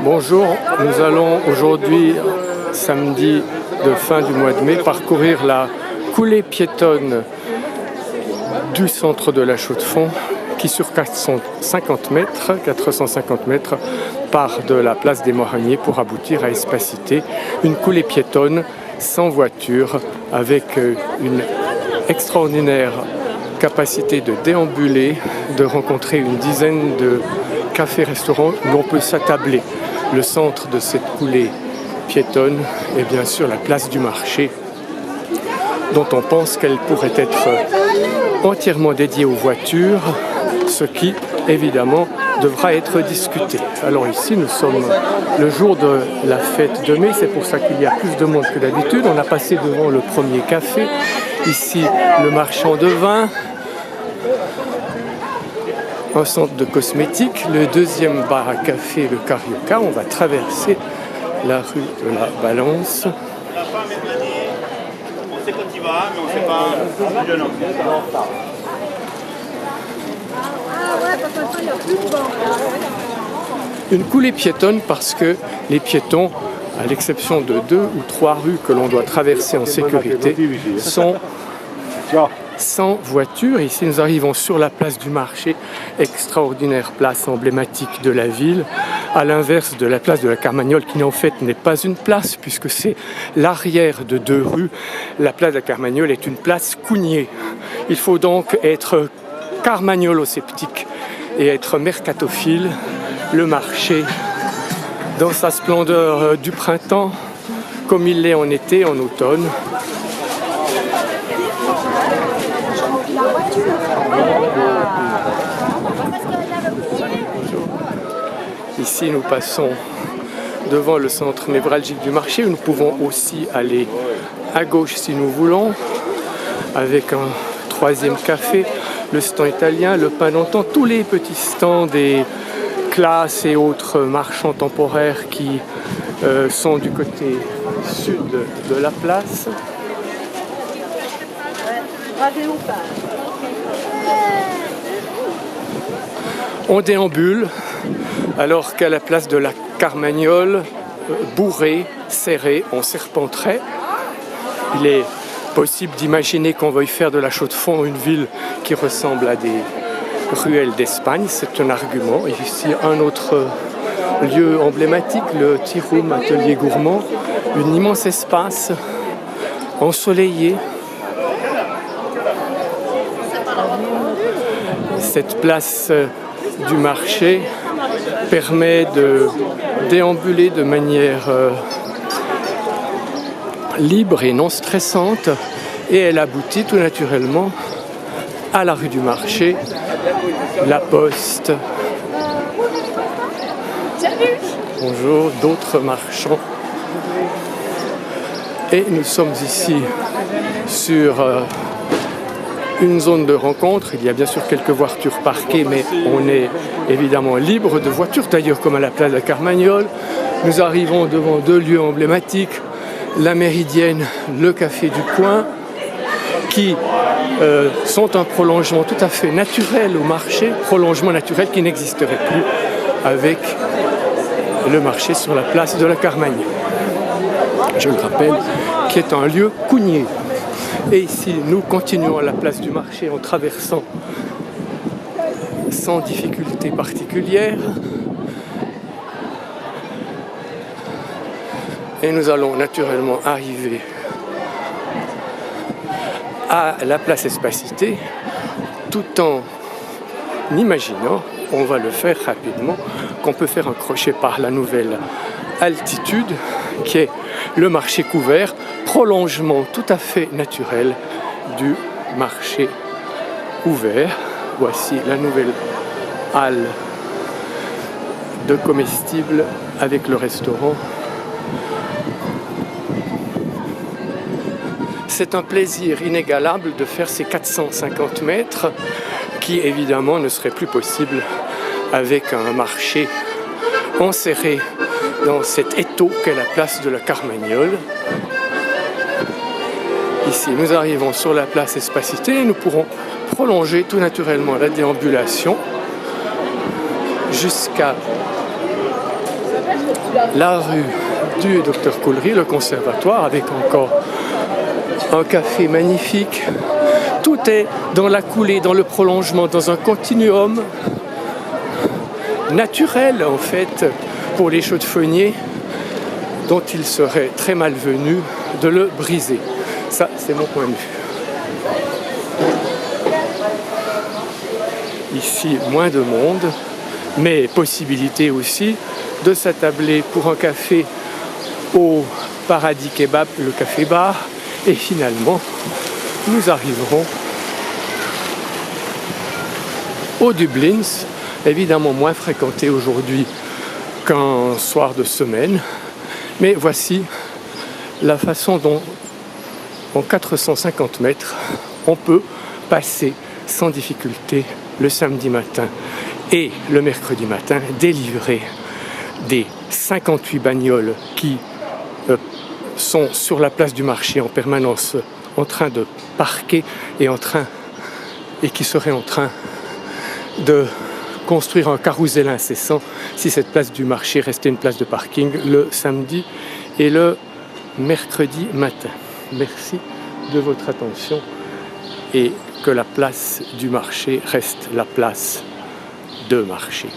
Bonjour, nous allons aujourd'hui, samedi de fin du mois de mai, parcourir la coulée piétonne du centre de la Chaux-de-Fonds qui sur 450 mètres part de la place des Moraniers pour aboutir à Espacité, une coulée piétonne sans voiture avec une extraordinaire capacité de déambuler, de rencontrer une dizaine de cafés-restaurants où l'on peut s'attabler. Le centre de cette coulée piétonne est bien sûr la place du marché, dont on pense qu'elle pourrait être entièrement dédiée aux voitures, ce qui évidemment devra être discuté. Alors ici nous sommes le jour de la fête de mai, c'est pour ça qu'il y a plus de monde que d'habitude. On a passé devant le premier café, ici le marchand de vin, un centre de cosmétiques, le deuxième bar à café, le Carioca. On va traverser la rue de la Balance. On sait quand il va, mais on ne sait pas. Une coulée piétonne parce que les piétons, à l'exception de 2 ou 3 rues que l'on doit traverser en sécurité, sont sans voiture. Ici nous arrivons sur la place du marché, extraordinaire place emblématique de la ville, à l'inverse de la place de la Carmagnole qui en fait n'est pas une place puisque c'est l'arrière de 2 rues. La place de la Carmagnole est une place cougnée. Il faut donc être carmagnolo-sceptique et être mercatophile. Le marché dans sa splendeur du printemps comme il l'est en été, en automne. Ici, nous passons devant le centre névralgique du marché. Nous pouvons aussi aller à gauche si nous voulons, avec un troisième café, le stand italien, le pain d'antan, tous les petits stands des classes et autres marchands temporaires qui sont du côté sud de la place. On déambule alors qu'à la place de la Carmagnole, bourrée, serrée, on serpenterait. Il est possible d'imaginer qu'on veuille faire de la Chaux-de-Fonds une ville qui ressemble à des ruelles d'Espagne. C'est un argument. Et ici, un autre lieu emblématique, le Tea Room Atelier Gourmand, un immense espace ensoleillé. Cette place du marché permet de déambuler de manière libre et non stressante et elle aboutit tout naturellement à la rue du marché, la Poste. Bonjour, d'autres marchands. Et nous sommes ici sur une zone de rencontre. Il y a bien sûr quelques voitures parquées, mais on est évidemment libre de voitures, d'ailleurs comme à la place de la Carmagnole. Nous arrivons devant 2 lieux emblématiques, la Méridienne, le café du coin, qui sont un prolongement tout à fait naturel au marché, prolongement naturel qui n'existerait plus avec le marché sur la place de la Carmagnole. Je le rappelle, qui est un lieu cougné. Et ici, nous continuons à la place du marché en traversant sans difficulté particulière. Et nous allons naturellement arriver à la place Espacité, tout en imaginant, on va le faire rapidement, qu'on peut faire un crochet par la nouvelle altitude, qui est le marché couvert, prolongement tout à fait naturel du marché ouvert. Voici la nouvelle halle de comestibles avec le restaurant. C'est un plaisir inégalable de faire ces 450 mètres qui évidemment ne serait plus possible avec un marché enserré dans cet étau qu'est la place de la Carmagnole. Ici, nous arrivons sur la place Espacité et nous pourrons prolonger tout naturellement la déambulation jusqu'à la rue du Dr Coulery, le conservatoire, avec encore un café magnifique. Tout est dans la coulée, dans le prolongement, dans un continuum naturel en fait pour les chaux-de-fauniers, dont il serait très malvenu de le briser. Ça, c'est mon point de vue. Ici, moins de monde, mais possibilité aussi de s'attabler pour un café au Paradis Kebab, le café-bar, et finalement, nous arriverons au Dublins, évidemment moins fréquenté aujourd'hui qu'un soir de semaine, mais voici la façon dont, en 450 mètres, on peut passer sans difficulté le samedi matin et le mercredi matin, délivrer des 58 bagnoles qui sont sur la place du marché en permanence en train de parquer et qui seraient en train de construire un carrousel incessant si cette place du marché restait une place de parking le samedi et le mercredi matin. Merci de votre attention et que la place du marché reste la place de marché.